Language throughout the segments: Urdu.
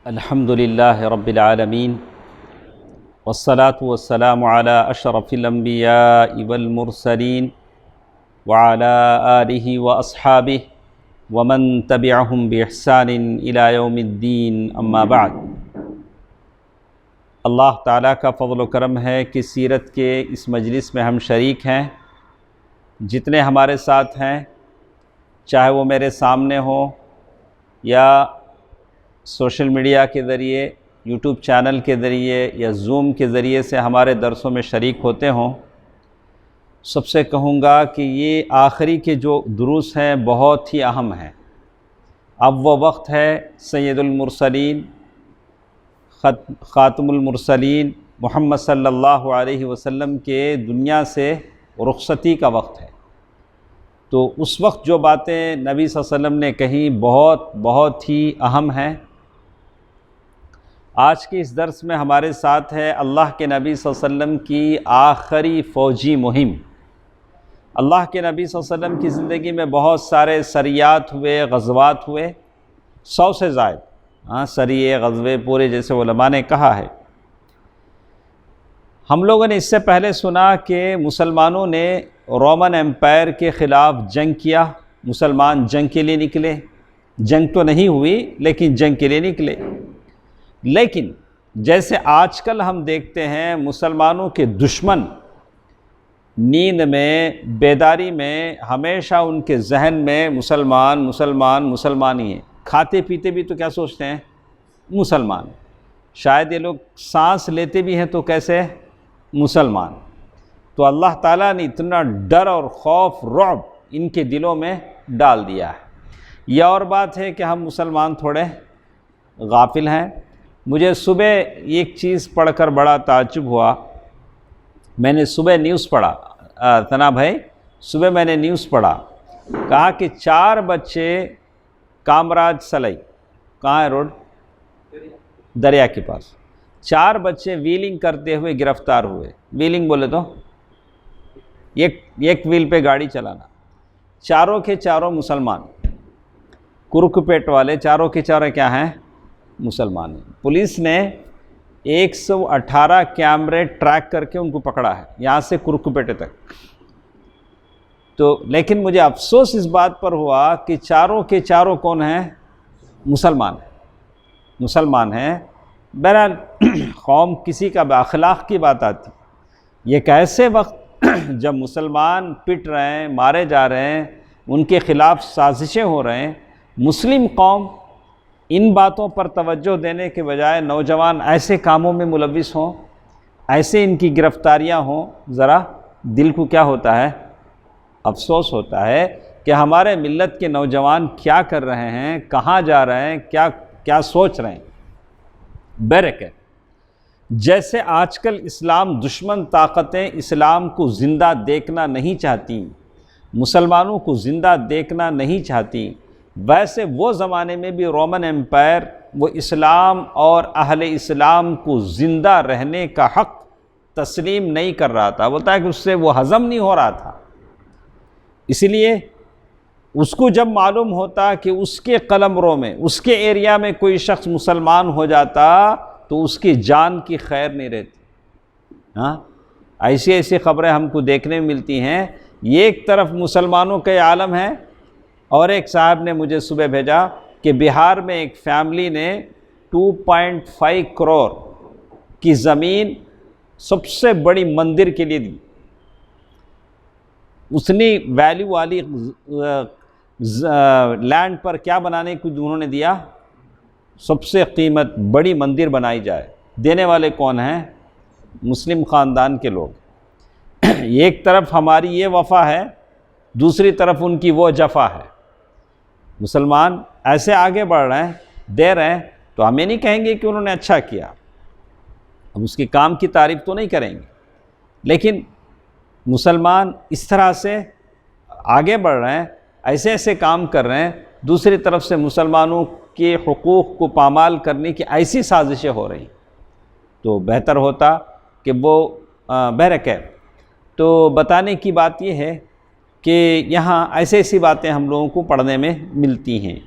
الحمد للہ رب العالمین والصلاة والسلام علی اشرف الانبیاء والمرسلین وعلی آلہ واصحابہ ومن تبعہم بإحسان الی یوم الدین اما بعد۔ اللہ تعالیٰ کا فضل و کرم ہے کہ سیرت کے اس مجلس میں ہم شریک ہیں۔ جتنے ہمارے ساتھ ہیں، چاہے وہ میرے سامنے ہوں یا سوشل میڈیا کے ذریعے، یوٹیوب چینل کے ذریعے یا زوم کے ذریعے سے ہمارے درسوں میں شریک ہوتے ہوں، سب سے کہوں گا کہ یہ آخری کے جو دروس ہیں بہت ہی اہم ہیں۔ اب وہ وقت ہے سید المرسلین، خاتم المرسلین محمد صلی اللہ علیہ وسلم کے دنیا سے رخصتی کا وقت ہے۔ تو اس وقت جو باتیں نبی صلی اللہ علیہ وسلم نے کہیں بہت ہی اہم ہیں۔ آج کے اس درس میں ہمارے ساتھ ہے اللہ کے نبی صلی اللہ علیہ وسلم کی آخری فوجی مہم۔ اللہ کے نبی صلی اللہ علیہ وسلم کی زندگی میں بہت سارے سریات ہوئے، غزوات ہوئے، 100 سے زائد سریے، غزوے پورے، جیسے علماء نے کہا ہے۔ ہم لوگوں نے اس سے پہلے سنا کہ مسلمانوں نے رومن امپائر کے خلاف جنگ کیا، مسلمان جنگ کے لیے نکلے، جنگ تو نہیں ہوئی لیکن جنگ کے لیے نکلے۔ لیکن جیسے آج کل ہم دیکھتے ہیں مسلمانوں کے دشمن نیند میں، بیداری میں، ہمیشہ ان کے ذہن میں مسلمان ہی ہیں۔ کھاتے پیتے بھی تو کیا سوچتے ہیں؟ مسلمان۔ شاید یہ لوگ سانس لیتے بھی ہیں تو کیسے؟ مسلمان۔ تو اللہ تعالیٰ نے اتنا ڈر اور خوف، رعب ان کے دلوں میں ڈال دیا ہے۔ یہ اور بات ہے کہ ہم مسلمان تھوڑے غافل ہیں۔ مجھے صبح ایک چیز پڑھ کر بڑا تعجب ہوا۔ میں نے صبح نیوز پڑھا، ثنا بھائی، صبح میں نے نیوز پڑھا، کہا کہ 4 بچے کامراج سلائی، کہاں ہے روڈ؟ دریا کے پاس، 4 بچے ویلنگ کرتے ہوئے گرفتار ہوئے۔ ویلنگ بولے تو ایک ویل پہ گاڑی چلانا۔ چاروں کے چاروں مسلمان، کرک پیٹ والے چاروں کے چاروں کیا ہیں؟ مسلمان ہیں۔ پولیس نے 118 کیمرے ٹریک کر کے ان کو پکڑا ہے، یہاں سے کرک پیٹے تک۔ تو لیکن مجھے افسوس اس بات پر ہوا کہ چاروں کے چاروں کون ہیں؟ مسلمان ہیں۔ بہرحال قوم کسی کا بااخلاق کی بات آتی۔ یہ ایک ایسے وقت جب مسلمان پٹ رہے ہیں، مارے جا رہے ہیں، ان کے خلاف سازشیں ہو رہے ہیں، مسلم قوم ان باتوں پر توجہ دینے کے بجائے نوجوان ایسے کاموں میں ملوث ہوں، ایسے ان کی گرفتاریاں ہوں، ذرا دل کو کیا ہوتا ہے؟ افسوس ہوتا ہے کہ ہمارے ملت کے نوجوان کیا کر رہے ہیں، کہاں جا رہے ہیں، کیا سوچ رہے ہیں۔ برکت جیسے آج کل اسلام دشمن طاقتیں اسلام کو زندہ دیکھنا نہیں چاہتی، مسلمانوں کو زندہ دیکھنا نہیں چاہتی، ویسے وہ زمانے میں بھی رومن امپائر وہ اسلام اور اہل اسلام کو زندہ رہنے کا حق تسلیم نہیں کر رہا تھا۔ بولتا ہے کہ اس سے وہ ہضم نہیں ہو رہا تھا۔ اس لیے اس کو جب معلوم ہوتا کہ اس کے قلمرو میں، اس کے ایریا میں کوئی شخص مسلمان ہو جاتا تو اس کی جان کی خیر نہیں رہتی۔ ایسی خبریں ہم کو دیکھنے میں ملتی ہیں۔ یہ ایک طرف مسلمانوں کے عالم ہے، اور ایک صاحب نے مجھے صبح بھیجا کہ بہار میں ایک فیملی نے 2.5 کروڑ کی زمین سب سے بڑی مندر کے لیے دی۔ اتنی ویلیو والی لینڈ پر کیا بنانے کو انہوں نے دیا؟ سب سے قیمت بڑی مندر بنائی جائے۔ دینے والے کون ہیں؟ مسلم خاندان کے لوگ۔ ایک طرف ہماری یہ وفا ہے، دوسری طرف ان کی وہ جفا ہے۔ مسلمان ایسے آگے بڑھ رہے ہیں، دے رہے ہیں، تو ہم یہ نہیں کہیں گے کہ انہوں نے اچھا کیا، ہم اس کے کام کی تعریف تو نہیں کریں گے، لیکن مسلمان اس طرح سے آگے بڑھ رہے ہیں، ایسے کام کر رہے ہیں، دوسری طرف سے مسلمانوں کے حقوق کو پامال کرنے کی ایسی سازشیں ہو رہی، تو بہتر ہوتا کہ وہ بہرکیف۔ تو بتانے کی بات یہ ہے کہ یہاں ایسی باتیں ہم لوگوں کو پڑھنے میں ملتی ہیں۔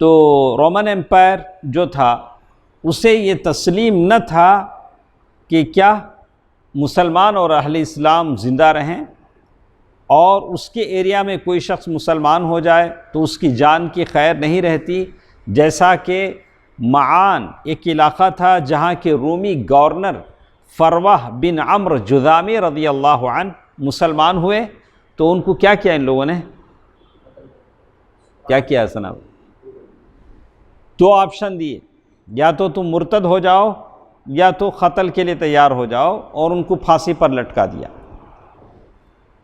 تو رومن امپائر جو تھا اسے یہ تسلیم نہ تھا کہ کیا مسلمان اور اہل اسلام زندہ رہیں، اور اس کے ایریا میں کوئی شخص مسلمان ہو جائے تو اس کی جان کی خیر نہیں رہتی، جیسا کہ معان ایک علاقہ تھا جہاں کے رومی گورنر فروہ بن عمرو جذامی رضی اللہ عنہ مسلمان ہوئے، تو ان کو کیا کیا ان لوگوں نے؟ کیا کیا سنا؟ دو آپشن دیے، یا تو تم مرتد ہو جاؤ یا تو قتل کے لیے تیار ہو جاؤ، اور ان کو پھانسی پر لٹکا دیا۔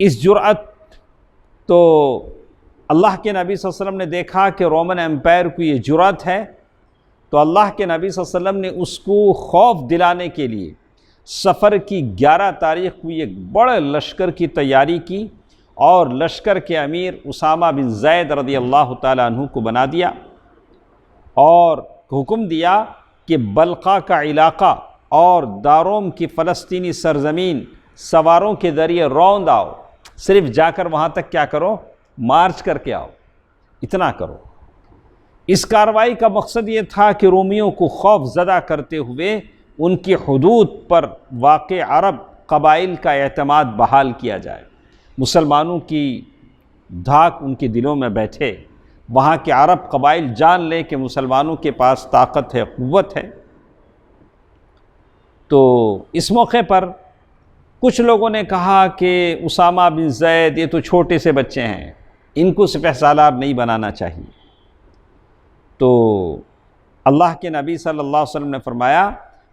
اس جرأت تو اللہ کے نبی صلی اللہ علیہ وسلم نے دیکھا کہ رومن امپائر کو یہ جرأت ہے، تو اللہ کے نبی صلی اللہ علیہ وسلم نے اس کو خوف دلانے کے لیے سفر کی 11 تاریخ کو ایک بڑے لشکر کی تیاری کی، اور لشکر کے امیر اسامہ بن زید رضی اللہ تعالیٰ عنہ کو بنا دیا، اور حکم دیا کہ بلقا کا علاقہ اور داروم کی فلسطینی سرزمین سواروں کے ذریعے روند آؤ، صرف جا کر وہاں تک کیا کرو؟ مارچ کر کے آؤ، اتنا کرو۔ اس کارروائی کا مقصد یہ تھا کہ رومیوں کو خوف زدہ کرتے ہوئے ان کی حدود پر واقع عرب قبائل کا اعتماد بحال کیا جائے، مسلمانوں کی دھاک ان کے دلوں میں بیٹھے، وہاں کے عرب قبائل جان لے کہ مسلمانوں کے پاس طاقت ہے، قوت ہے۔ تو اس موقع پر کچھ لوگوں نے کہا کہ اسامہ بن زید یہ تو چھوٹے سے بچے ہیں، ان کو سپہ سالار نہیں بنانا چاہیے۔ تو اللہ کے نبی صلی اللہ علیہ وسلم نے فرمایا،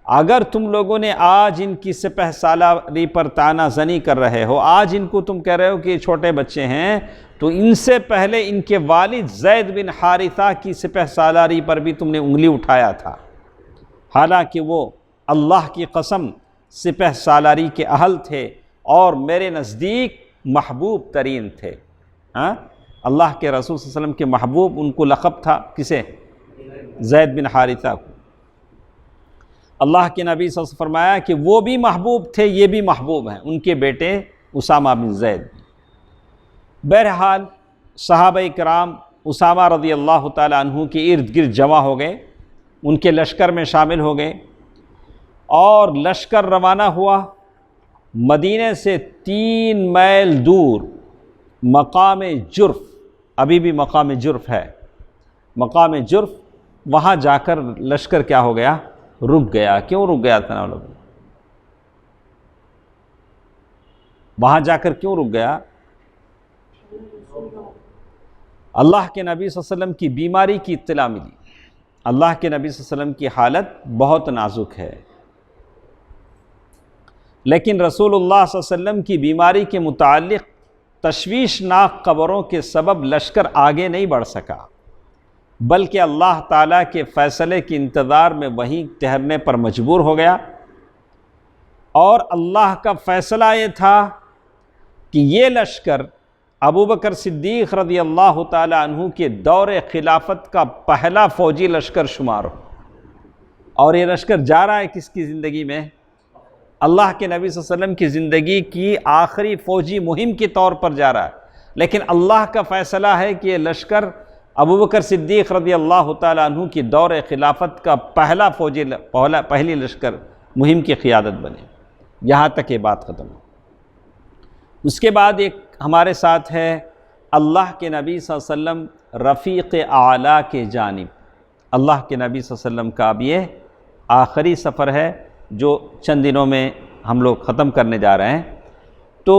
اگر تم لوگوں نے آج ان کی سپہ سالاری پر طعنہ زنی کر رہے ہو، آج ان کو تم کہہ رہے ہو کہ یہ چھوٹے بچے ہیں، تو ان سے پہلے ان کے والد زید بن حارثہ کی سپہ سالاری پر بھی تم نے انگلی اٹھایا تھا، حالانکہ وہ اللہ کی قسم سپہ سالاری کے اہل تھے اور میرے نزدیک محبوب ترین تھے۔ اللہ کے رسول صلی اللہ علیہ وسلم کے محبوب، ان کو لقب تھا کسے؟ زید بن حارثہ کو۔ اللہ کے نبی صلی اللہ علیہ وسلم فرمایا کہ وہ بھی محبوب تھے، یہ بھی محبوب ہیں، ان کے بیٹے اسامہ بن زید۔ بہرحال صحابہ کرام اسامہ رضی اللہ تعالیٰ عنہ کے ارد گرد جمع ہو گئے، ان کے لشکر میں شامل ہو گئے، اور لشکر روانہ ہوا۔ مدینے سے 3 میل دور مقام جرف، ابھی بھی مقام جرف ہے، مقام جرف، وہاں جا کر لشکر کیا ہو گیا؟ رک گیا۔ کیوں رک گیا تھا لوگ؟ وہاں جا کر کیوں رک گیا؟ اللہ کے نبی صلی اللہ علیہ وسلم کی بیماری کی اطلاع ملی۔ اللہ کے نبی صلی اللہ علیہ وسلم کی حالت بہت نازک ہے، لیکن رسول اللہ صلی اللہ علیہ وسلم کی بیماری کے متعلق تشویشناک خبروں کے سبب لشکر آگے نہیں بڑھ سکا، بلکہ اللہ تعالیٰ کے فیصلے کے انتظار میں وہیں ٹھہرنے پر مجبور ہو گیا۔ اور اللہ کا فیصلہ یہ تھا کہ یہ لشکر ابوبکر صدیق رضی اللہ تعالیٰ عنہ کے دور خلافت کا پہلا فوجی لشکر شمار ہو، اور یہ لشکر جا رہا ہے کس کی زندگی میں؟ اللہ کے نبی صلی اللہ علیہ وسلم کی زندگی کی آخری فوجی مہم کے طور پر جا رہا ہے، لیکن اللہ کا فیصلہ ہے کہ یہ لشکر ابوبکر صدیق رضی اللہ تعالیٰ عنہ کی دور خلافت کا پہلی لشکر مہم کی قیادت بنے۔ یہاں تک یہ بات ختم ہو۔ اس کے بعد ایک ہمارے ساتھ ہے اللہ کے نبی صلی اللہ علیہ وسلم رفیق اعلیٰ کے جانب۔ اللہ کے نبی صلی اللہ علیہ وسلم کا اب یہ آخری سفر ہے جو چند دنوں میں ہم لوگ ختم کرنے جا رہے ہیں۔ تو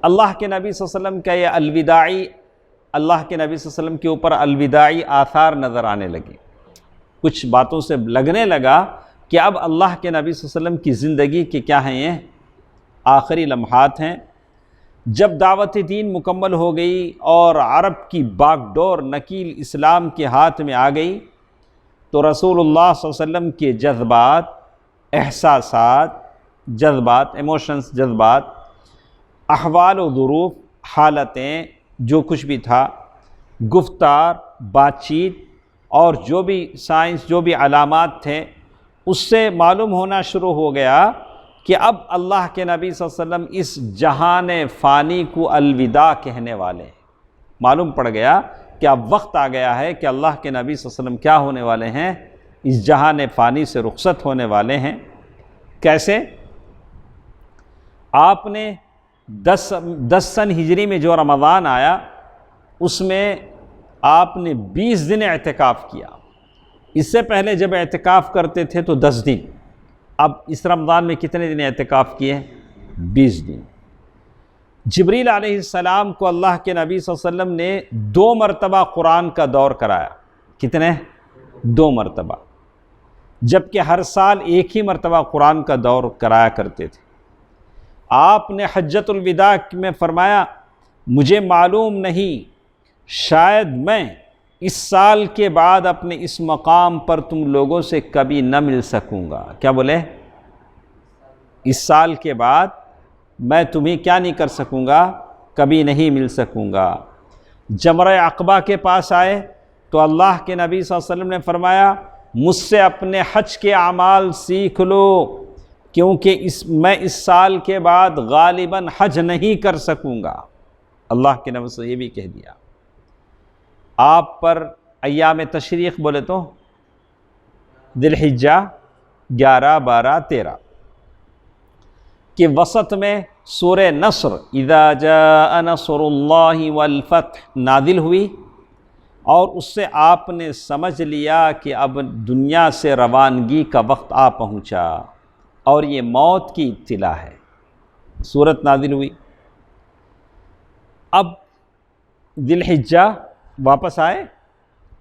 اللہ کے نبی صلی اللہ علیہ وسلم کا یہ الوداعی، اللہ کے نبی صلی اللہ علیہ وسلم کے اوپر الوداعی آثار نظر آنے لگے۔ کچھ باتوں سے لگنے لگا کہ اب اللہ کے نبی صلی اللہ علیہ وسلم کی زندگی کے کیا ہیں؟ یہ آخری لمحات ہیں۔ جب دعوت دین مکمل ہو گئی اور عرب کی باغ ڈور نکیل اسلام کے ہاتھ میں آ گئی، تو رسول اللہ صلی اللہ علیہ وسلم کے جذبات، احساسات، ایموشنز، جذبات، احوال و ظروف، حالتیں، جو کچھ بھی تھا، گفتار، بات چیت، اور جو بھی سائنس، جو بھی علامات تھے، اس سے معلوم ہونا شروع ہو گیا کہ اب اللہ کے نبی صلی اللہ علیہ وسلم اس جہان فانی کو الوداع کہنے والے ہیں۔ معلوم پڑ گیا کہ اب وقت آ گیا ہے کہ اللہ کے نبی صلی اللہ علیہ وسلم کیا ہونے والے ہیں، اس جہان فانی سے رخصت ہونے والے ہیں۔ کیسے؟ آپ نے 10 سن ہجری میں جو رمضان آیا اس میں آپ نے 20 دن اعتکاف کیا۔ اس سے پہلے جب اعتکاف کرتے تھے تو 10 دن، اب اس رمضان میں کتنے دن اعتکاف کیے؟ 20 دن۔ جبریل علیہ السلام کو اللہ کے نبی صلی اللہ علیہ وسلم نے 2 مرتبہ قرآن کا دور کرایا۔ کتنے؟ 2 مرتبہ، جبکہ ہر سال ایک ہی مرتبہ قرآن کا دور کرایا کرتے تھے۔ آپ نے حجۃ الوداع میں فرمایا مجھے معلوم نہیں، شاید میں اس سال کے بعد اپنے اس مقام پر تم لوگوں سے کبھی نہ مل سکوں گا۔ کیا بولے؟ اس سال کے بعد میں تمہیں کیا نہیں کر سکوں گا، کبھی نہیں مل سکوں گا۔ جمرہ عقبہ کے پاس آئے تو اللہ کے نبی صلی اللہ علیہ وسلم نے فرمایا مجھ سے اپنے حج کے اعمال سیکھ لو، کیونکہ میں اس سال کے بعد غالباً حج نہیں کر سکوں گا۔ اللہ کے نبی سے یہ بھی کہہ دیا۔ آپ پر ایام تشریق بولے تو ذی الحجہ 11، 12، 13 کے وسط میں سورہ نصر اذا جاء نصر اللہ والفتح نازل ہوئی، اور اس سے آپ نے سمجھ لیا کہ اب دنیا سے روانگی کا وقت آ پہنچا اور یہ موت کی اطلاع ہے۔ سورت نازل ہوئی۔ اب ذی الحجہ واپس آئے،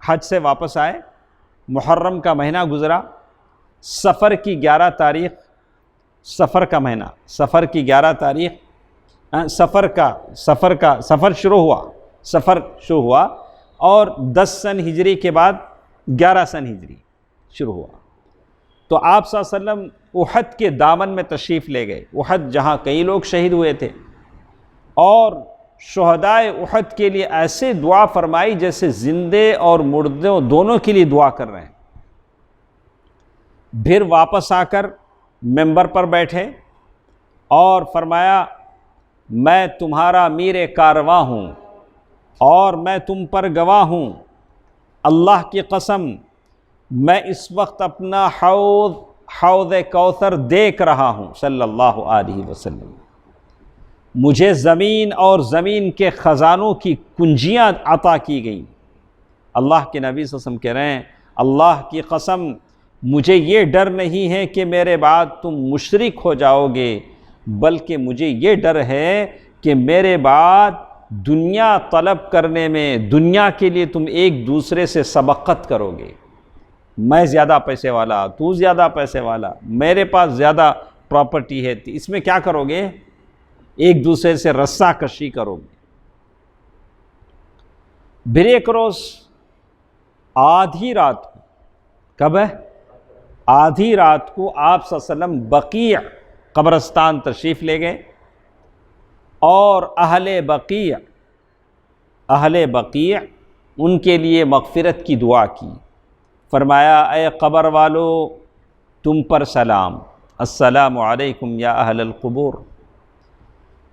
حج سے واپس آئے، محرم کا مہینہ گزرا، سفر کی 11 تاریخ، سفر کا مہینہ، سفر کی 11 تاریخ، سفر شروع ہوا اور 10 سن ہجری کے بعد 11 سن ہجری شروع ہوا۔ تو آپ صلی اللہ علیہ وسلم احد کے دامن میں تشریف لے گئے، احد جہاں کئی لوگ شہید ہوئے تھے، اور شہدائے احد کے لیے ایسے دعا فرمائی جیسے زندے اور مردوں دونوں کے لیے دعا کر رہے ہیں۔ پھر واپس آ کر ممبر پر بیٹھے اور فرمایا میں تمہارا امیر کارواں ہوں اور میں تم پر گواہ ہوں، اللہ کی قسم میں اس وقت اپنا حوض کوثر دیکھ رہا ہوں صلی اللہ علیہ وسلم۔ مجھے زمین اور زمین کے خزانوں کی کنجیاں عطا کی گئیں۔ اللہ کے نبی صلی اللہ علیہ وسلم کہہ رہے ہیں اللہ کی قسم مجھے یہ ڈر نہیں ہے کہ میرے بعد تم مشرک ہو جاؤ گے، بلکہ مجھے یہ ڈر ہے کہ میرے بعد دنیا طلب کرنے میں، دنیا کے لیے تم ایک دوسرے سے سبقت کرو گے۔ میں زیادہ پیسے والا، تو زیادہ پیسے والا، میرے پاس زیادہ پراپرٹی ہے، اس میں کیا کرو گے؟ ایک دوسرے سے رسہ کشی کرو گے۔ پھر ایک روز آدھی رات کو، کب ہے؟ آدھی رات کو آپ صلی اللہ علیہ وسلم بقیع قبرستان تشریف لے گئے، اور اہل بقیع ان کے لیے مغفرت کی دعا کی۔ فرمایا اے قبر والو تم پر سلام، السلام علیکم یا اہل القبور۔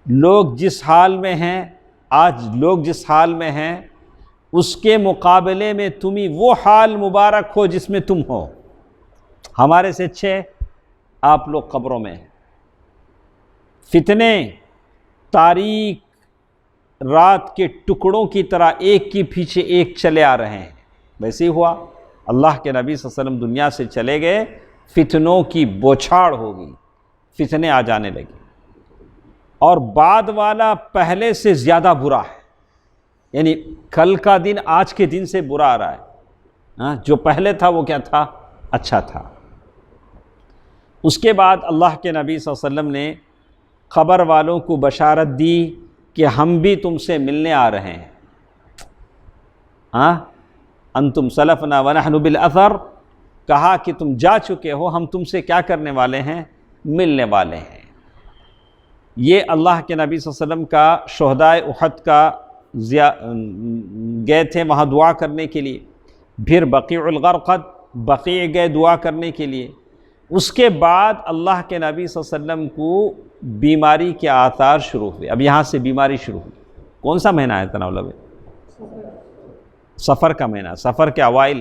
لوگ جس حال میں ہیں آج، لوگ جس حال میں ہیں اس کے مقابلے میں تمہیں وہ حال مبارک ہو جس میں تم ہو۔ ہمارے سے اچھے آپ لوگ قبروں میں ہیں۔ فتنے تاریک رات کے ٹکڑوں کی طرح ایک کے پیچھے ایک چلے آ رہے ہیں۔ ویسے ہی ہوا، اللہ کے نبی صلی اللہ علیہ وسلم دنیا سے چلے گئے، فتنوں کی بوچھاڑ ہو گئی، فتنے آ جانے لگے، اور بعد والا پہلے سے زیادہ برا ہے، یعنی کل کا دن آج کے دن سے برا آ رہا ہے۔ جو پہلے تھا وہ کیا تھا؟ اچھا تھا۔ اس کے بعد اللہ کے نبی صلی اللہ علیہ وسلم نے قبر والوں کو بشارت دی کہ ہم بھی تم سے ملنے آ رہے ہیں۔ انتم سلفنا ونحن بالاثر، کہا کہ تم جا چکے ہو، ہم تم سے کیا کرنے والے ہیں؟ ملنے والے ہیں۔ یہ اللہ کے نبی صلی اللہ علیہ وسلم کا شہدائے احد کا گئے تھے وہاں دعا کرنے کے لیے، پھر بقیع الغرقد بقیع گئے دعا کرنے کے لیے۔ اس کے بعد اللہ کے نبی صلی اللہ علیہ وسلم کو بیماری کے آثار شروع ہوئے۔ اب یہاں سے بیماری شروع ہوئی۔ کون سا مہینہ ہے تناول میں؟ سفر کا مہینہ، سفر کے اوائل.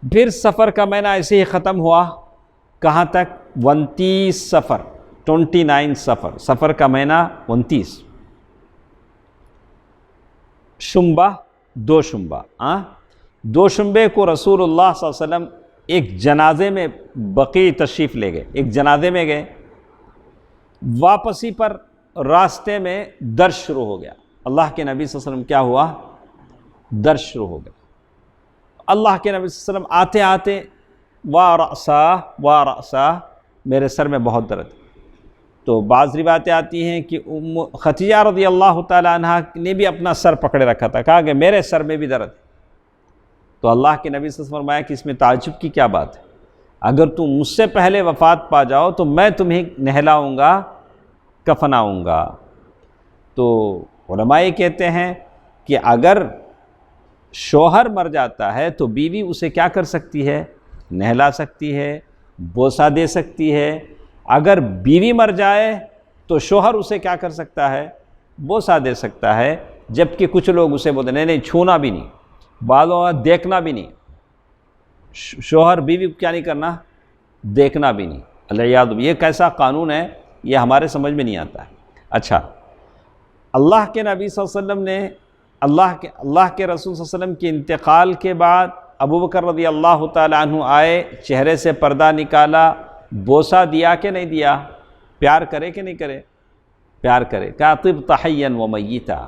پھر سفر کا مہینہ ایسے ہی ختم ہوا. کہاں تک؟ 29 سفر، 29 سفر، سفر کا مہینہ 29. شنبہ، دو شنبہ، دو شنبے کو رسول اللہ صلی اللہ علیہ وسلم ایک جنازے میں بقیع تشریف لے گئے، ایک جنازے میں گئے. واپسی پر راستے میں درد شروع ہو گیا. اللہ کے نبی صلی اللہ علیہ وسلم کیا ہوا؟ درد شروع ہو گیا. اللہ کے نبی صلی اللہ علیہ وسلم آتے آتے وا رأسا، میرے سر میں بہت درد. تو بعض روایتیں آتی ہیں کہ خدیجہ رضی اللہ تعالی عنہ نے بھی اپنا سر پکڑے رکھا تھا، کہا کہ میرے سر میں بھی درد. تو اللہ کے نبی صلی اللہ علیہ وسلم نے فرمایا کہ اس میں تعجب کی کیا بات ہے؟ اگر تم مجھ سے پہلے وفات پا جاؤ تو میں تمہیں نہلاؤں گا، کفناؤں گا. تو علماء کہتے ہیں کہ اگر شوہر مر جاتا ہے تو بیوی اسے کیا کر سکتی ہے؟ نہلا سکتی ہے، بوسہ دے سکتی ہے. اگر بیوی مر جائے تو شوہر اسے کیا کر سکتا ہے؟ بوسہ دے سکتا ہے. جبکہ کچھ لوگ اسے بولتے نہیں چھونا بھی نہیں، بالوں دیکھنا بھی نہیں. شوہر بیوی کو کیا نہیں کرنا؟ دیکھنا بھی نہیں. العیاذ باللہ، یہ کیسا قانون ہے؟ یہ ہمارے سمجھ میں نہیں آتا ہے. اچھا، اللہ کے نبی صلی اللہ علیہ وسلم نے اللہ کے رسول صلی اللہ علیہ وسلم کے انتقال کے بعد ابو بکر رضی اللہ تعالی عنہ آئے، چہرے سے پردہ نکالا، بوسہ دیا کہ نہیں دیا؟ پیار کرے کہ نہیں کرے؟ پیار کرے. کہ طبت حیا و میتا،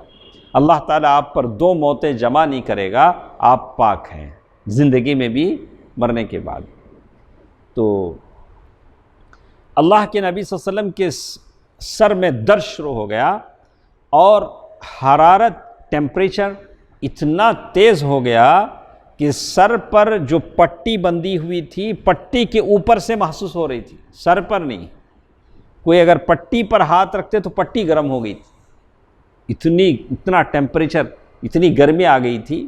اللہ تعالیٰ آپ پر دو موتیں جمع نہیں کرے گا، آپ پاک ہیں زندگی میں بھی مرنے کے بعد. تو اللہ کے نبی صلی اللہ علیہ وسلم کے سر میں درد شروع ہو گیا اور حرارت، ٹیمپریچر اتنا تیز ہو گیا کہ سر پر جو پٹی بندھی ہوئی تھی، پٹی کے اوپر سے محسوس ہو رہی تھی، سر پر نہیں. کوئی اگر پٹی پر ہاتھ رکھتے تو پٹی گرم ہو گئی تھی، اتنا ٹیمپریچر، اتنی گرمی آ گئی تھی.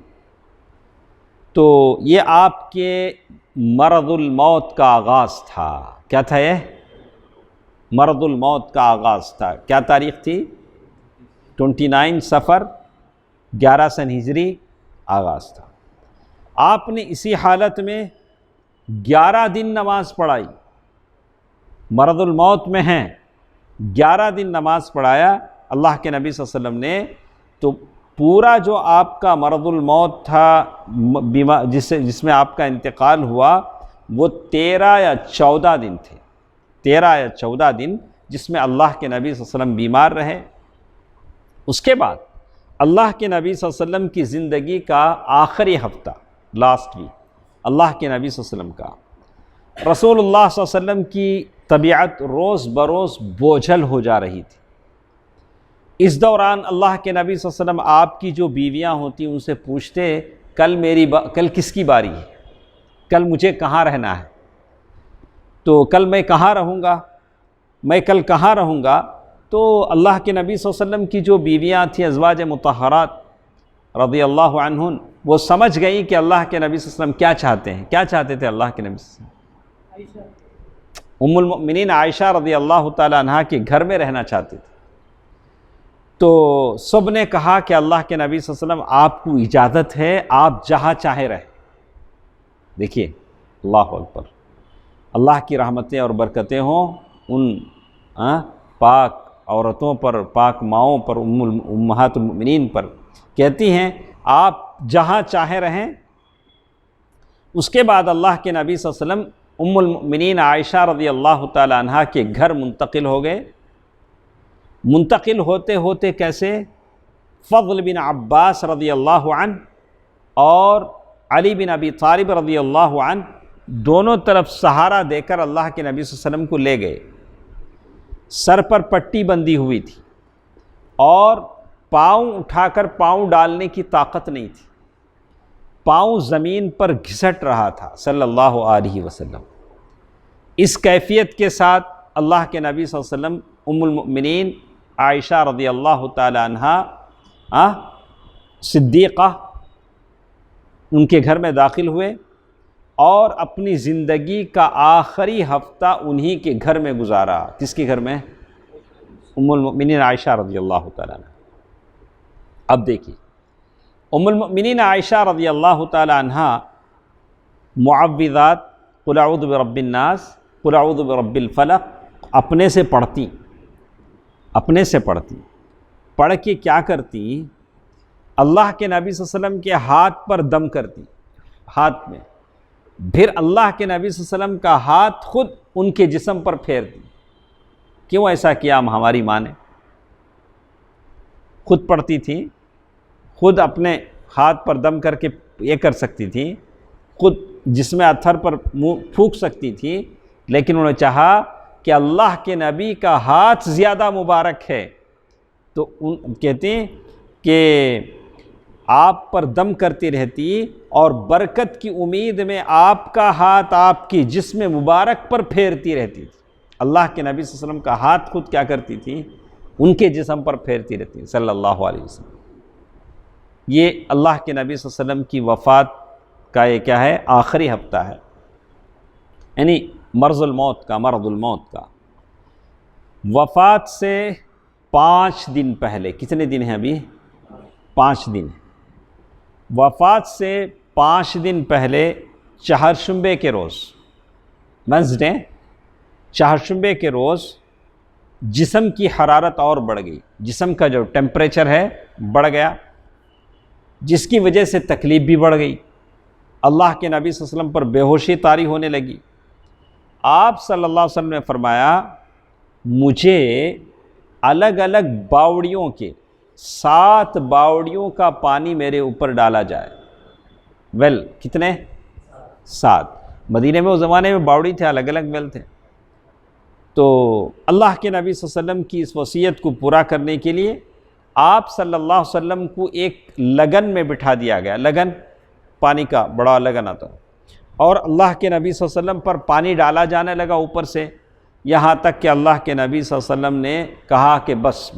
تو یہ آپ کے مرض الموت کا آغاز تھا. کیا تھا یہ؟ مرض الموت کا آغاز تھا. کیا تاریخ تھی؟ 29 سفر 11 سن ہجری آغاز تھا. آپ نے اسی حالت میں 11 دن نماز پڑھائی. مرض الموت میں ہیں، 11 دن نماز پڑھایا اللہ کے نبی صلی اللہ علیہ وسلم نے. تو پورا جو آپ کا مرض الموت تھا، جس میں آپ کا انتقال ہوا، وہ 13 یا 14 دن تھے. 13 یا 14 دن جس میں اللہ کے نبی صلی اللہ علیہ وسلم بیمار رہے. اس کے بعد اللہ کے نبی صلی اللہ علیہ وسلم کی زندگی کا آخری ہفتہ، لاسٹ ویک، اللہ کے نبی صلی اللہ علیہ وسلم کا، رسول اللہ صلی اللہ علیہ وسلم کی طبیعت روز بروز بوجھل ہو جا رہی تھی. اس دوران اللہ کے نبی صلی اللہ علیہ وسلم آپ کی جو بیویاں ہوتی ان سے پوچھتے کل کس کی باری ہے، کل مجھے کہاں رہنا ہے، تو کل میں کہاں رہوں گا، میں کل کہاں رہوں گا. تو اللہ کے نبی صلی اللہ علیہ وسلم کی جو بیویاں تھیں ازواج مطہرات رضی اللہ عنہن، وہ سمجھ گئیں کہ اللہ کے نبی صلی اللہ علیہ وسلم کیا چاہتے ہیں. کیا چاہتے تھے اللہ کے نبی صلی اللہ علیہ وسلم؟ ام المؤمنین عائشہ رضی اللہ تعالی عنہا کے گھر میں رہنا چاہتے تھے. تو سب نے کہا کہ اللہ کے نبی صلی اللہ علیہ وسلم آپ کو اجازت ہے، آپ جہاں چاہے رہیں. دیکھیے، اللہ اکبر، اللہ کی رحمتیں اور برکتیں ہوں ان پاک عورتوں پر، پاک ماؤں پر، امہات المؤمنین پر. کہتی ہیں آپ جہاں چاہے رہیں. اس کے بعد اللہ کے نبی صلی اللہ علیہ وسلم ام المؤمنین عائشہ رضی اللہ تعالی عنہا کے گھر منتقل ہو گئے. منتقل ہوتے ہوتے کیسے؟ فضل بن عباس رضی اللہ عنہ اور علی بن ابی طالب رضی اللہ عنہ دونوں طرف سہارا دے کر اللہ کے نبی صلی اللہ علیہ وسلم کو لے گئے. سر پر پٹی بندھی ہوئی تھی اور پاؤں اٹھا کر پاؤں ڈالنے کی طاقت نہیں تھی، پاؤں زمین پر گھسٹ رہا تھا صلی اللہ علیہ وسلم. اس کیفیت کے ساتھ اللہ کے نبی صلی اللہ علیہ وسلم ام المؤمنین عائشہ رضی اللہ تعالی عنہا صدیقہ ان کے گھر میں داخل ہوئے اور اپنی زندگی کا آخری ہفتہ انہی کے گھر میں گزارا. کس کے گھر میں؟ ام المؤمنین عائشہ رضی اللہ تعالی عنہ. اب دیکھیے، ام المؤمنین عائشہ رضی اللہ تعالی عنہا معوذات قل اعوذ برب الناس قل اعوذ برب الفلق اپنے سے پڑھتی، پڑھ کے کیا کرتی، اللہ کے نبی صلی اللہ علیہ وسلم کے ہاتھ پر دم کرتی، ہاتھ میں، پھر اللہ کے نبی صلی اللہ علیہ وسلم کا ہاتھ خود ان کے جسم پر پھیرتی۔ کیوں ایسا کیا ہماری ماں نے؟ خود پڑھتی تھی، خود اپنے ہاتھ پر دم کر کے یہ کر سکتی تھی، خود جسم اطہر پر منہ پھونک سکتی تھی، لیکن انہوں نے چاہا کہ اللہ کے نبی کا ہاتھ زیادہ مبارک ہے، تو کہتے ہیں کہ آپ پر دم کرتی رہتی اور برکت کی امید میں آپ کا ہاتھ آپ کی جسم مبارک پر پھیرتی رہتی تھی۔ اللہ کے نبی صلی اللہ علیہ وسلم کا ہاتھ خود کیا کرتی تھی؟ ان کے جسم پر پھیرتی رہتی صلی اللہ علیہ وسلم۔ یہ اللہ کے نبی صلی اللہ علیہ وسلم کی وفات کا یہ کیا ہے؟ آخری ہفتہ ہے، یعنی مرض الموت کا وفات سے 5 دن پہلے، کتنے دن ہیں ابھی؟ 5 دن۔ وفات سے 5 دن پہلے چہارشنبے کے روز، وینسڈے، چہارشنبے کے روز جسم کی حرارت اور بڑھ گئی، جسم کا جو ٹیمپریچر ہے بڑھ گیا، جس کی وجہ سے تکلیف بھی بڑھ گئی، اللہ کے نبی صلی اللہ علیہ وسلم پر بے ہوشی طاری ہونے لگی۔ آپ صلی اللہ علیہ وسلم نے فرمایا مجھے الگ الگ باوڑیوں کے 7 باوڑیوں کا پانی میرے اوپر ڈالا جائے۔ کتنے؟ 7۔ مدینے میں اس زمانے میں باوڑی تھے، الگ الگ ویل تھے۔ تو اللہ کے نبی صلی اللہ علیہ وسلم کی اس وصیت کو پورا کرنے کے لیے آپ صلی اللہ علیہ وسلم کو ایک لگن میں بٹھا دیا گیا، لگن پانی کا بڑا لگن آتا، اور اللہ کے نبی صلی اللہ علیہ وسلم پر پانی ڈالا جانے لگا اوپر سے، یہاں تک کہ اللہ کے نبی صلی اللہ علیہ وسلم نے کہا کہ بس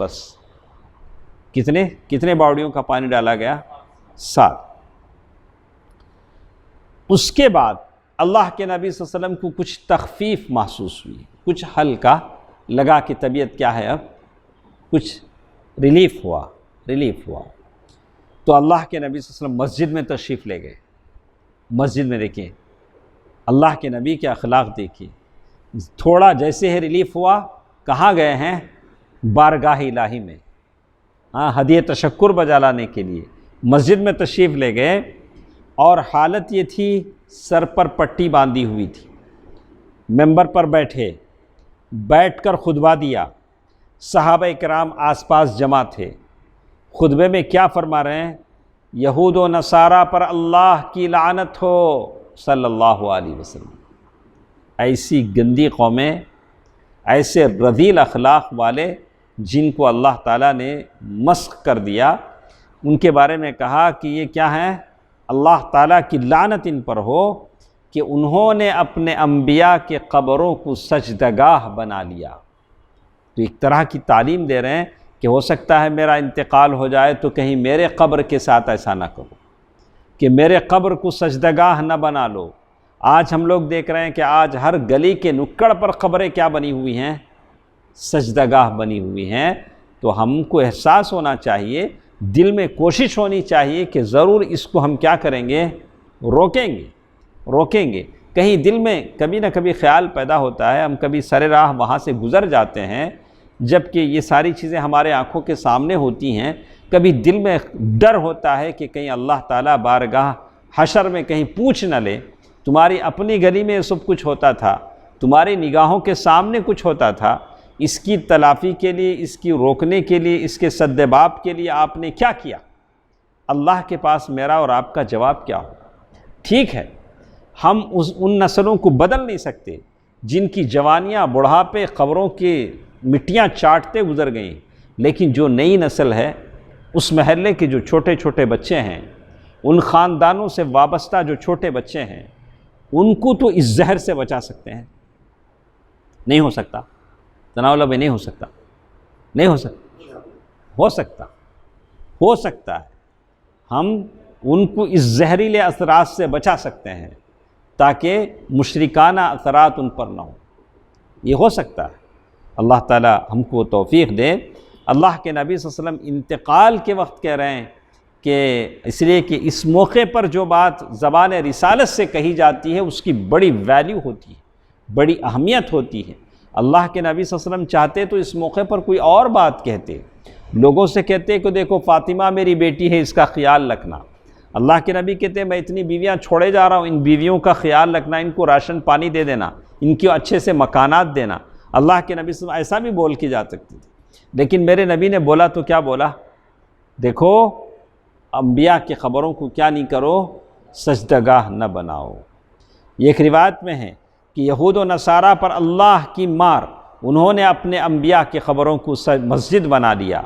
کتنے باوڑیوں کا پانی ڈالا گیا؟ 7۔ اس کے بعد اللہ کے نبی صلی اللہ علیہ وسلم کو کچھ تخفیف محسوس ہوئی، کچھ ہلکا لگا کہ طبیعت کیا ہے، اب کچھ ریلیف ہوا۔ تو اللہ کے نبی صلی اللہ علیہ وسلم مسجد میں تشریف لے گئے۔ مسجد میں دیکھیں اللہ کے نبی کے اخلاق دیکھیں، تھوڑا جیسے ہی ریلیف ہوا کہاں گئے ہیں؟ بارگاہ الہی میں، ہدیہ تشکر بجا لانے کے لیے مسجد میں تشریف لے گئے، اور حالت یہ تھی سر پر پٹی باندھی ہوئی تھی، ممبر پر بیٹھ کر خطبہ دیا، صحابہ کرام آس پاس جمع تھے۔ خطبے میں کیا فرما رہے ہیں؟ یہود و نصارہ پر اللہ کی لعنت ہو صلی اللہ علیہ وسلم۔ ایسی گندی قومیں، ایسے رذیل اخلاق والے جن کو اللہ تعالیٰ نے مسخ کر دیا، ان کے بارے میں کہا کہ یہ کیا ہیں؟ اللہ تعالیٰ کی لعنت ان پر ہو کہ انہوں نے اپنے انبیاء کے قبروں کو سجدگاہ بنا لیا۔ تو ایک طرح کی تعلیم دے رہے ہیں کہ ہو سکتا ہے میرا انتقال ہو جائے تو کہیں میرے قبر کے ساتھ ایسا نہ کرو، کہ میرے قبر کو سجدگاہ نہ بنا لو۔ آج ہم لوگ دیکھ رہے ہیں کہ آج ہر گلی کے نکڑ پر قبریں کیا بنی ہوئی ہیں؟ سجدگاہ بنی ہوئی ہیں۔ تو ہم کو احساس ہونا چاہیے، دل میں کوشش ہونی چاہیے کہ ضرور اس کو ہم کیا کریں گے؟ روکیں گے۔ کہیں دل میں کبھی نہ کبھی خیال پیدا ہوتا ہے، ہم کبھی سر راہ وہاں سے گزر جاتے ہیں، جبکہ یہ ساری چیزیں ہمارے آنکھوں کے سامنے ہوتی ہیں، کبھی دل میں ڈر ہوتا ہے کہ کہیں اللہ تعالیٰ بارگاہ حشر میں کہیں پوچھ نہ لے، تمہاری اپنی گلی میں یہ سب کچھ ہوتا تھا، تمہاری نگاہوں کے سامنے کچھ ہوتا تھا، اس کی تلافی کے لیے، اس کی روکنے کے لیے، اس کے سدباب کے لیے آپ نے کیا کیا؟ اللہ کے پاس میرا اور آپ کا جواب کیا ہو؟ ٹھیک ہے، ہم ان نسلوں کو بدل نہیں سکتے جن کی جوانیاں بڑھاپے قبروں کی مٹیاں چاٹتے گزر گئیں، لیکن جو نئی نسل ہے، اس محلے کے جو چھوٹے چھوٹے بچے ہیں، ان خاندانوں سے وابستہ جو چھوٹے بچے ہیں، ان کو تو اس زہر سے بچا سکتے ہیں۔ نہیں ہو سکتا تناولہ میں، نہیں ہو سکتا، نہیں ہو سکتا، ہو سکتا ہے ہم ان کو اس زہریلے اثرات سے بچا سکتے ہیں تاکہ مشرکانہ اثرات ان پر نہ ہوں، یہ ہو سکتا ہے۔ اللہ تعالی ہم کو توفیق دے۔ اللہ کے نبی صلی اللہ علیہ وسلم انتقال کے وقت کہہ رہے ہیں کہ اس لیے کہ اس موقع پر جو بات زبان رسالت سے کہی جاتی ہے اس کی بڑی ویلیو ہوتی ہے، بڑی اہمیت ہوتی ہے۔ اللہ کے نبی صلی اللہ علیہ وسلم چاہتے تو اس موقع پر کوئی اور بات کہتے، لوگوں سے کہتے کہ دیکھو فاطمہ میری بیٹی ہے، اس کا خیال رکھنا۔ اللہ کے نبی کہتے میں اتنی بیویاں چھوڑے جا رہا ہوں، ان بیویوں کا خیال رکھنا، ان کو راشن پانی دے دینا، ان کو اچھے سے مکانات دینا۔ اللہ کے نبی صلی اللہ علیہ وسلم ایسا بھی بول کے جا سکتے تھے، لیکن میرے نبی نے بولا تو کیا بولا؟ دیکھو انبیاء کی خبروں کو کیا نہیں کرو، سجدگاہ نہ بناؤ۔ یہ ایک روایت میں ہے کہ یہود و نصارہ پر اللہ کی مار، انہوں نے اپنے انبیاء کی خبروں کو مسجد بنا لیا۔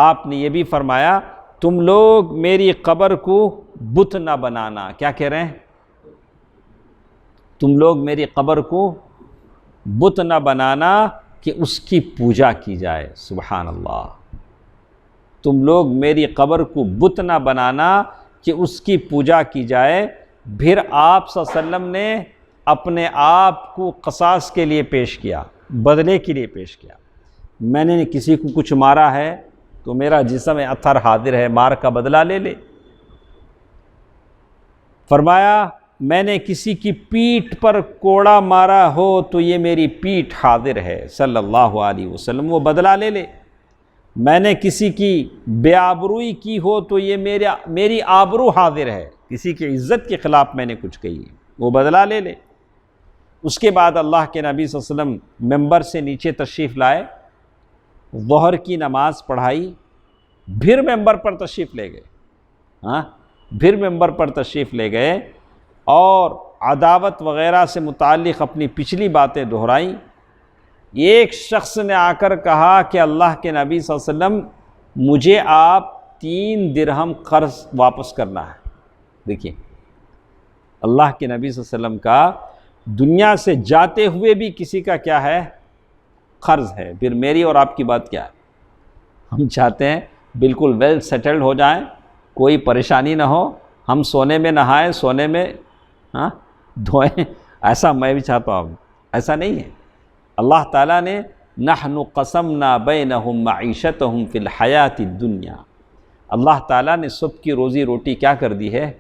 آپ نے یہ بھی فرمایا تم لوگ میری قبر کو بت نہ بنانا۔ کیا کہہ رہے ہیں؟ تم لوگ میری قبر کو بت نہ بنانا کہ اس کی پوجا کی جائے۔ سبحان اللہ، تم لوگ میری قبر کو بت نہ بنانا کہ اس کی پوجا کی جائے۔ پھر آپ صلی اللہ علیہ وسلم نے اپنے آپ کو قصاص کے لیے پیش کیا، بدلے کے لیے پیش کیا۔ میں نے کسی کو کچھ مارا ہے تو میرا جسم اطہر حاضر ہے، مار کا بدلہ لے لے۔ فرمایا میں نے کسی کی پیٹھ پر کوڑا مارا ہو تو یہ میری پیٹھ حاضر ہے صلی اللہ علیہ وسلم، وہ بدلہ لے لے۔ میں نے کسی کی بے آبروئی کی ہو تو یہ میری آبرو حاضر ہے، کسی کی عزت کے خلاف میں نے کچھ کہی ہے، وہ بدلہ لے لے۔ اس کے بعد اللہ کے نبی صلی اللہ علیہ وسلم ممبر سے نیچے تشریف لائے، ظہر کی نماز پڑھائی، پھر ممبر پر تشریف لے گئے، پھر ممبر پر تشریف لے گئے اور عداوت وغیرہ سے متعلق اپنی پچھلی باتیں دہرائیں۔ ایک شخص نے آ کر کہا کہ اللہ کے نبی صلی اللہ علیہ وسلم مجھے آپ 3 درہم قرض واپس کرنا ہے۔ دیکھیے اللہ کے نبی صلی اللہ علیہ وسلم کا دنیا سے جاتے ہوئے بھی کسی کا کیا ہے؟ قرض ہے۔ پھر میری اور آپ کی بات کیا ہے؟ ہم چاہتے ہیں بالکل ویل سیٹلڈ ہو جائیں، کوئی پریشانی نہ ہو، ہم سونے میں نہائیں، سونے میں دھوئیں۔ ایسا میں بھی چاہتا ہوں، ایسا نہیں ہے۔ اللہ تعالیٰ نے نحن قسمنا بینہم معیشتہم فی الحیات الدنیا، اللہ تعالیٰ نے سب کی روزی روٹی کیا کر دی ہے؟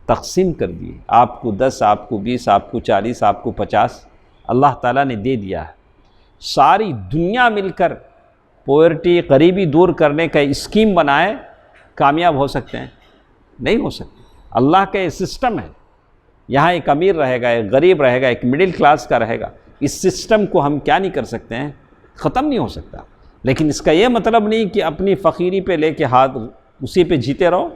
تقسیم کر دی ہے۔ آپ کو 10، آپ کو 20، آپ کو 40، آپ کو 50 اللہ تعالیٰ نے دے دیا ہے۔ ساری دنیا مل کر پاورٹی، غریبی دور کرنے کا اسکیم بنائے، کامیاب ہو سکتے ہیں؟ نہیں ہو سکتے۔ اللہ کا یہ سسٹم ہے، یہاں ایک امیر رہے گا، ایک غریب رہے گا، ایک مڈل کلاس کا رہے گا۔ اس سسٹم کو ہم کیا نہیں کر سکتے ہیں؟ ختم نہیں ہو سکتا۔ لیکن اس کا یہ مطلب نہیں کہ اپنی فقیری پہ لے کے ہاتھ اسی پہ جیتے رہو،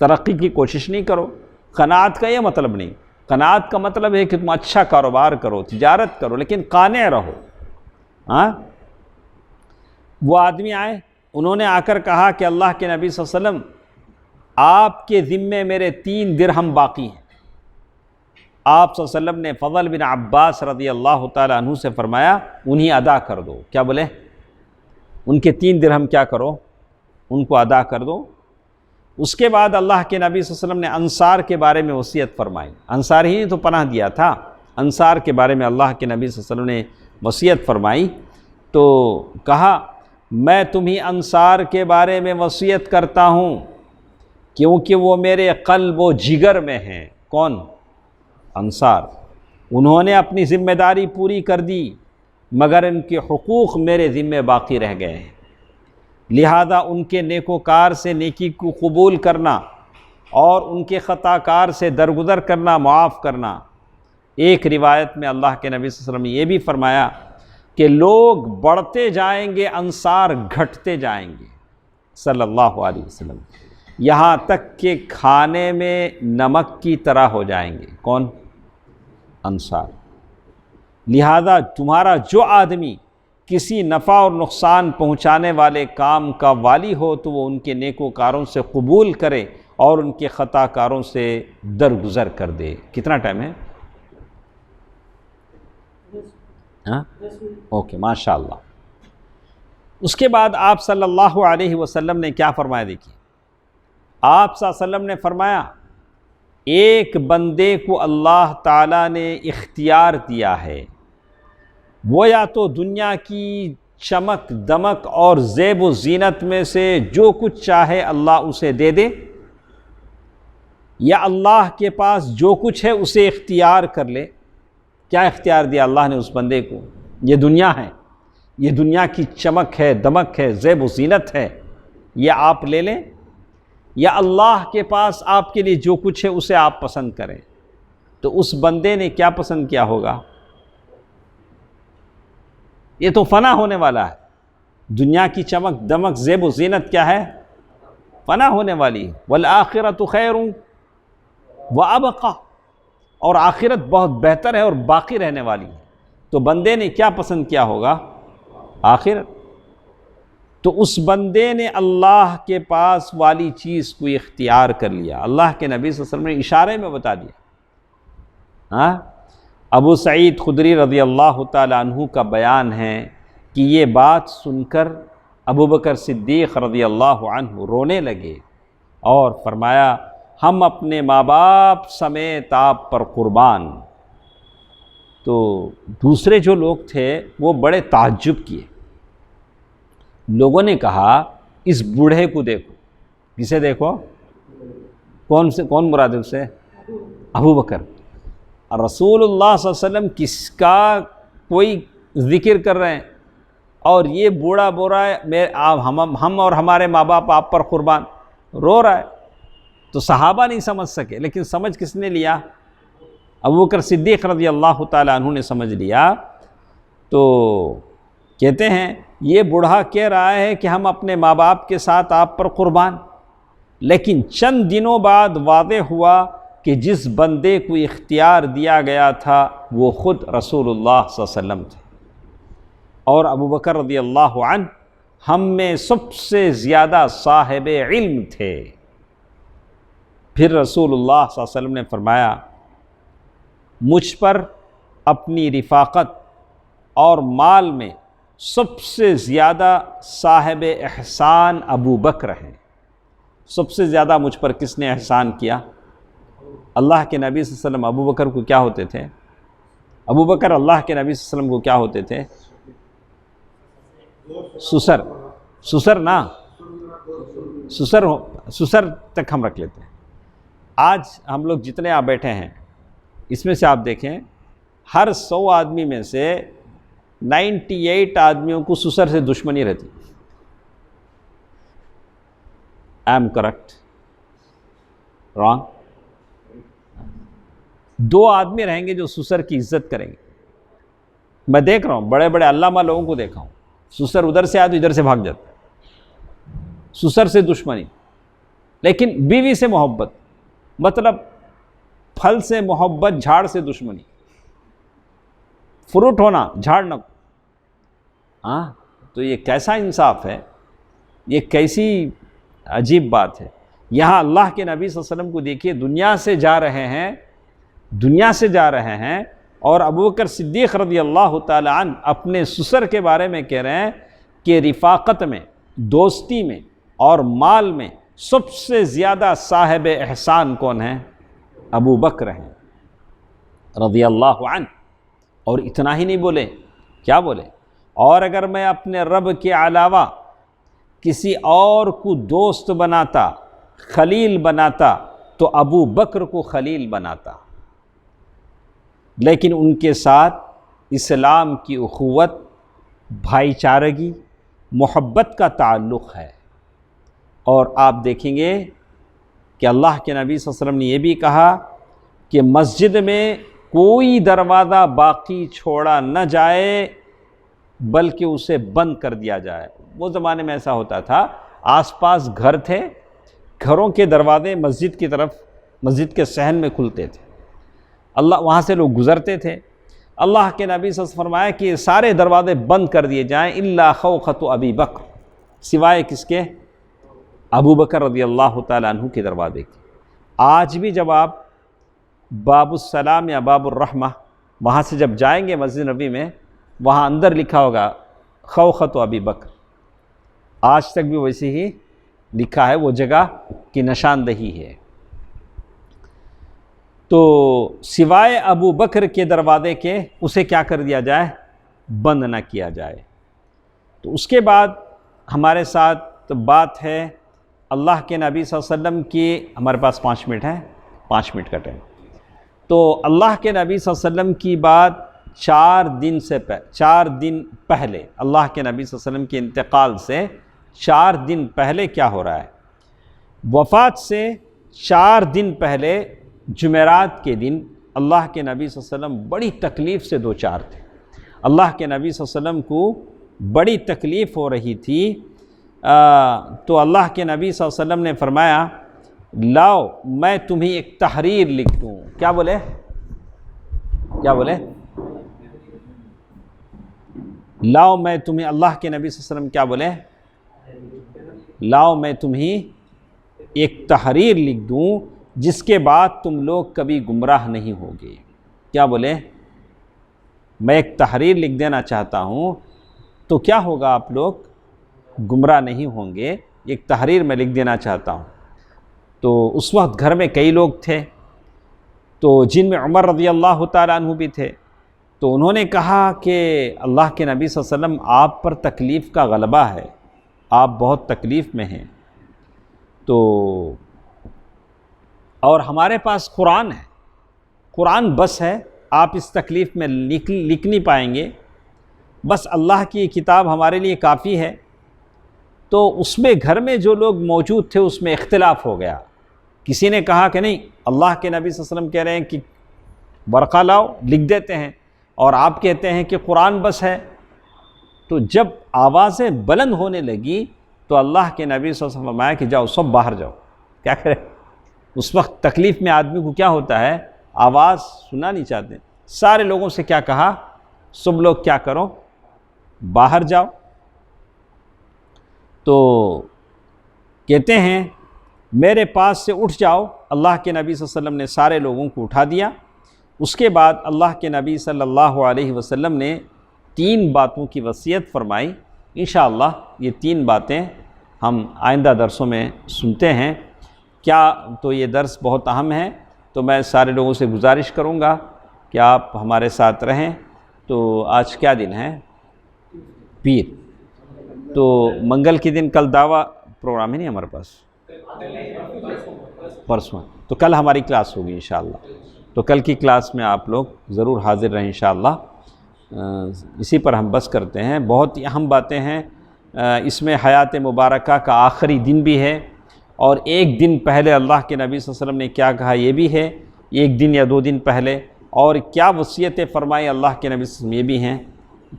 ترقی کی کوشش نہیں کرو۔ قناعت کا یہ مطلب نہیں، قناعت کا مطلب ہے کہ تم اچھا کاروبار کرو، تجارت کرو، لیکن قانع رہو۔ وہ آدمی آئے، انہوں نے آ کر کہا کہ اللہ کے نبی صلی اللہ علیہ وسلم آپ کے ذمے میرے 3 درہم باقی ہیں۔ آپ صلی اللہ علیہ وسلم نے فضل بن عباس رضی اللہ تعالیٰ عنہ سے فرمایا انہیں ادا کر دو۔ کیا بولے؟ ان کے 3 درہم کیا کرو؟ ان کو ادا کر دو۔ اس کے بعد اللہ کے نبی صلی اللہ علیہ وسلم نے انصار کے بارے میں وصیت فرمائی۔ انصار ہی نے تو پناہ دیا تھا، انصار کے بارے میں اللہ کے نبی صلی اللہ علیہ وسلم نے وصیت فرمائی تو کہا میں تمہیں انصار کے بارے میں وصیت کرتا ہوں کیونکہ وہ میرے قلب و جگر میں ہیں۔ کون؟ انصار۔ انہوں نے اپنی ذمہ داری پوری کر دی مگر ان کے حقوق میرے ذمے باقی رہ گئے ہیں، لہذا ان کے نیکوکار سے نیکی کو قبول کرنا اور ان کے خطا کار سے درگزر کرنا، معاف کرنا۔ ایک روایت میں اللہ کے نبی صلی اللہ علیہ وسلم نے یہ بھی فرمایا کہ لوگ بڑھتے جائیں گے، انصار گھٹتے جائیں گے صلی اللہ علیہ وسلم، یہاں تک کہ کھانے میں نمک کی طرح ہو جائیں گے۔ کون؟ انصار۔ لہذا تمہارا جو آدمی کسی نفع اور نقصان پہنچانے والے کام کا والی ہو تو وہ ان کے نیکوکاروں سے قبول کرے اور ان کے خطا کاروں سے درگزر کر دے۔ کتنا ٹائم ہے؟ اوکے، ماشاءاللہ۔ اس کے بعد آپ صلی اللہ علیہ وسلم نے کیا فرمایا؟ دیکھیے آپ صلی اللہ علیہ وسلم نے فرمایا ایک بندے کو اللہ تعالیٰ نے اختیار دیا ہے، وہ یا تو دنیا کی چمک دمک اور زیب و زینت میں سے جو کچھ چاہے اللہ اسے دے دے، یا اللہ کے پاس جو کچھ ہے اسے اختیار کر لے۔ کیا اختیار دیا اللہ نے اس بندے کو؟ یہ دنیا ہے، یہ دنیا کی چمک ہے، دمک ہے، زیب و زینت ہے، یہ آپ لے لیں، یا اللہ کے پاس آپ کے لیے جو کچھ ہے اسے آپ پسند کریں۔ تو اس بندے نے کیا پسند کیا ہوگا؟ یہ تو فنا ہونے والا ہے۔ دنیا کی چمک دمک زیب و زینت کیا ہے؟ فنا ہونے والی ہے۔ والآخرۃ خیر وابقی، اور آخرت بہت بہتر ہے اور باقی رہنے والی ہے۔ تو بندے نے کیا پسند کیا ہوگا؟ آخرت۔ تو اس بندے نے اللہ کے پاس والی چیز کو اختیار کر لیا۔ اللہ کے نبی صلی اللہ علیہ وسلم نے اشارے میں بتا دیا۔ ابو سعید خدری رضی اللہ تعالیٰ عنہ کا بیان ہے کہ یہ بات سن کر ابو بکر صدیق رضی اللہ عنہ رونے لگے اور فرمایا ہم اپنے ماں باپ سمیت آپ پر قربان۔ تو دوسرے جو لوگ تھے وہ بڑے تعجب کیے۔ لوگوں نے کہا اس بوڑھے کو دیکھو۔ کسے دیکھو؟ کون مراد ہے اس سے؟ ابو بکر۔ رسول اللہ صلی اللہ علیہ وسلم کس کا کوئی ذکر کر رہے ہیں اور یہ بوڑھا بول رہا ہے ہم اور ہمارے ماں باپ آپ پر قربان، رو رہا ہے۔ تو صحابہ نہیں سمجھ سکے، لیکن سمجھ کس نے لیا؟ ابو بکر صدیق رضی اللہ تعالیٰ عنہ نے سمجھ لیا۔ تو کہتے ہیں یہ بوڑھا کہہ رہا ہے کہ ہم اپنے ماں باپ کے ساتھ آپ پر قربان، لیکن چند دنوں بعد واضح ہوا کہ جس بندے کو اختیار دیا گیا تھا وہ خود رسول اللہ صلی اللہ علیہ وسلم تھے، اور ابو بکر رضی اللہ عنہ ہم میں سب سے زیادہ صاحب علم تھے۔ پھر رسول اللہ صلی اللہ علیہ وسلم نے فرمایا مجھ پر اپنی رفاقت اور مال میں سب سے زیادہ صاحب احسان ابو بکر ہیں۔ سب سے زیادہ مجھ پر کس نے احسان کیا؟ اللہ کے نبی صلی اللہ علیہ وسلم ابو بکر کو کیا ہوتے تھے؟ ابو بکر اللہ کے نبی صلی اللہ علیہ وسلم کو کیا ہوتے تھے؟ سسر نا، سسر تک ہم رکھ لیتے ہیں۔ آج ہم لوگ جتنے آپ بیٹھے ہیں اس میں سے آپ دیکھیں ہر 100 آدمی میں سے 98 آدمیوں کو سسر سے دشمنی رہتی۔ M correct? رانگ؟ 2 آدمی رہیں گے جو سسر کی عزت کریں گے۔ میں دیکھ رہا ہوں بڑے بڑے علامہ لوگوں کو دیکھا ہوں، سسر ادھر سے آئے تو ادھر سے بھاگ جاتا ہے۔ سسر سے دشمنی، لیکن بیوی سے محبت، مطلب پھل سے محبت، جھاڑ سے دشمنی۔ فروٹ ہونا، جھاڑ نہ۔ تو یہ کیسا انصاف ہے، یہ کیسی عجیب بات ہے۔ یہاں اللہ کے نبی صلی اللہ علیہ وسلم کو دیکھیے دنیا سے جا رہے ہیں اور ابو بکر صدیق رضی اللہ تعالی عنہ اپنے سسر کے بارے میں کہہ رہے ہیں کہ رفاقت میں، دوستی میں اور مال میں سب سے زیادہ صاحب احسان کون ہیں؟ ابو بکر ہیں رضی اللہ عنہ۔ اور اتنا ہی نہیں بولے، کیا بولے؟ اور اگر میں اپنے رب کے علاوہ کسی اور کو دوست بناتا، خلیل بناتا تو ابو بکر کو خلیل بناتا، لیکن ان کے ساتھ اسلام کی اخوت، بھائی چارگی، محبت کا تعلق ہے۔ اور آپ دیکھیں گے کہ اللہ کے نبی صلی اللہ علیہ وسلم نے یہ بھی کہا کہ مسجد میں کوئی دروازہ باقی چھوڑا نہ جائے بلکہ اسے بند کر دیا جائے۔ وہ زمانے میں ایسا ہوتا تھا، آس پاس گھر تھے، گھروں کے دروازے مسجد کی طرف، مسجد کے صحن میں کھلتے تھے، وہاں سے لوگ گزرتے تھے۔ اللہ کے نبی صلی اللہ علیہ وسلم نے فرمایا کہ یہ سارے دروازے بند کر دیے جائیں الا خوخۃ ابی بکر، سوائے کس کے؟ ابو بکر رضی اللہ تعالیٰ عنہ کے دروازے کے۔ آج بھی جب آپ باب السلام یا باب الرحمہ وہاں سے جب جائیں گے مسجد نبوی میں، وہاں اندر لکھا ہوگا خوخۃ ابی بکر۔ آج تک بھی ویسے ہی لکھا ہے، وہ جگہ کی نشاندہی ہے۔ تو سوائے ابو بکر کے دروازے کے اسے کیا کر دیا جائے؟ بند نہ کیا جائے۔ تو اس کے بعد ہمارے ساتھ بات ہے اللہ کے نبی صلی اللہ علیہ وسلم کی، ہمارے پاس 5 منٹ ہے، 5 منٹ کا ٹائم۔ تو اللہ کے نبی صلی اللہ علیہ وسلم کی بات 4 دن پہلے، اللہ کے نبی صلی اللہ علیہ وسلم کے انتقال سے 4 دن پہلے کیا ہو رہا ہے؟ وفات سے 4 دن پہلے جمعرات کے دن اللہ کے نبی صلی اللہ علیہ وسلم بڑی تکلیف سے دوچار تھے۔ اللہ کے نبی صلی اللہ علیہ وسلم کو بڑی تکلیف ہو رہی تھی، تو اللہ کے نبی صلی اللہ علیہ وسلم نے فرمایا لاؤ میں تمہیں ایک تحریر لکھ دوں۔ کیا بولے؟ لاؤ میں تمہیں، اللہ کے نبی صلی اللہ علیہ وسلم کیا بولے؟ لاؤ میں تمہیں ایک تحریر لکھ دوں جس کے بعد تم لوگ کبھی گمراہ نہیں ہوگے۔ کیا بولے؟ میں ایک تحریر لکھ دینا چاہتا ہوں تو کیا ہوگا، آپ لوگ گمراہ نہیں ہوں گے، ایک تحریر میں لکھ دینا چاہتا ہوں۔ تو اس وقت گھر میں کئی لوگ تھے، تو جن میں عمر رضی اللہ تعالیٰ عنہ بھی تھے، تو انہوں نے کہا کہ اللہ کے نبی صلی اللہ علیہ وسلم آپ پر تکلیف کا غلبہ ہے، آپ بہت تکلیف میں ہیں، تو اور ہمارے پاس قرآن ہے، قرآن بس ہے، آپ اس تکلیف میں لکھ نہیں پائیں گے، بس اللہ کی کتاب ہمارے لیے کافی ہے۔ تو اس میں گھر میں جو لوگ موجود تھے اس میں اختلاف ہو گیا۔ کسی نے کہا کہ نہیں، اللہ کے نبی صلی اللہ علیہ وسلم کہہ رہے ہیں کہ ورقہ لاؤ لکھ دیتے ہیں، اور آپ کہتے ہیں کہ قرآن بس ہے۔ تو جب آوازیں بلند ہونے لگی تو اللہ کے نبی صلی اللہ علیہ وسلم فرمایا کہ جاؤ سب باہر جاؤ۔ کیا کرے؟ اس وقت تکلیف میں آدمی کو کیا ہوتا ہے، آواز سننا نہیں چاہتے۔ سارے لوگوں سے کیا کہا، سب لوگ کیا کرو، باہر جاؤ۔ تو کہتے ہیں میرے پاس سے اٹھ جاؤ۔ اللہ کے نبی صلی اللہ علیہ وسلم نے سارے لوگوں کو اٹھا دیا۔ اس کے بعد اللہ کے نبی صلی اللہ علیہ وسلم نے 3 باتوں کی وصیت فرمائی۔ انشاءاللہ یہ 3 باتیں ہم آئندہ درسوں میں سنتے ہیں۔ کیا تو یہ درس بہت اہم ہے، تو میں سارے لوگوں سے گزارش کروں گا کہ آپ ہمارے ساتھ رہیں۔ تو آج کیا دن ہے؟ پیر۔ تو منگل کے دن کل دعویٰ پروگرام ہے نہیں ہمارے پاس، پرسوں، تو کل ہماری کلاس ہوگی انشاءاللہ۔ تو کل کی کلاس میں آپ لوگ ضرور حاضر رہیں انشاءاللہ۔ اسی پر ہم بس کرتے ہیں، بہت ہی اہم باتیں ہیں۔ اس میں حیات مبارکہ کا آخری دن بھی ہے، اور 1 دن پہلے اللہ کے نبی صلی اللہ علیہ وسلم نے کیا کہا یہ بھی ہے، 1 دن یا 2 دن پہلے، اور کیا وصیتیں فرمائی اللہ کے نبی صلی اللہ علیہ وسلم یہ بھی ہیں۔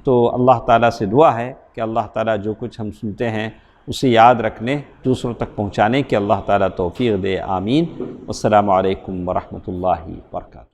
تو اللہ تعالیٰ سے دعا ہے کہ اللہ تعالیٰ جو کچھ ہم سنتے ہیں اسے یاد رکھنے، دوسروں تک پہنچانے کی اللہ تعالیٰ توفیق دے، آمین۔ والسلام علیکم ورحمۃ اللہ وبرکاتہ۔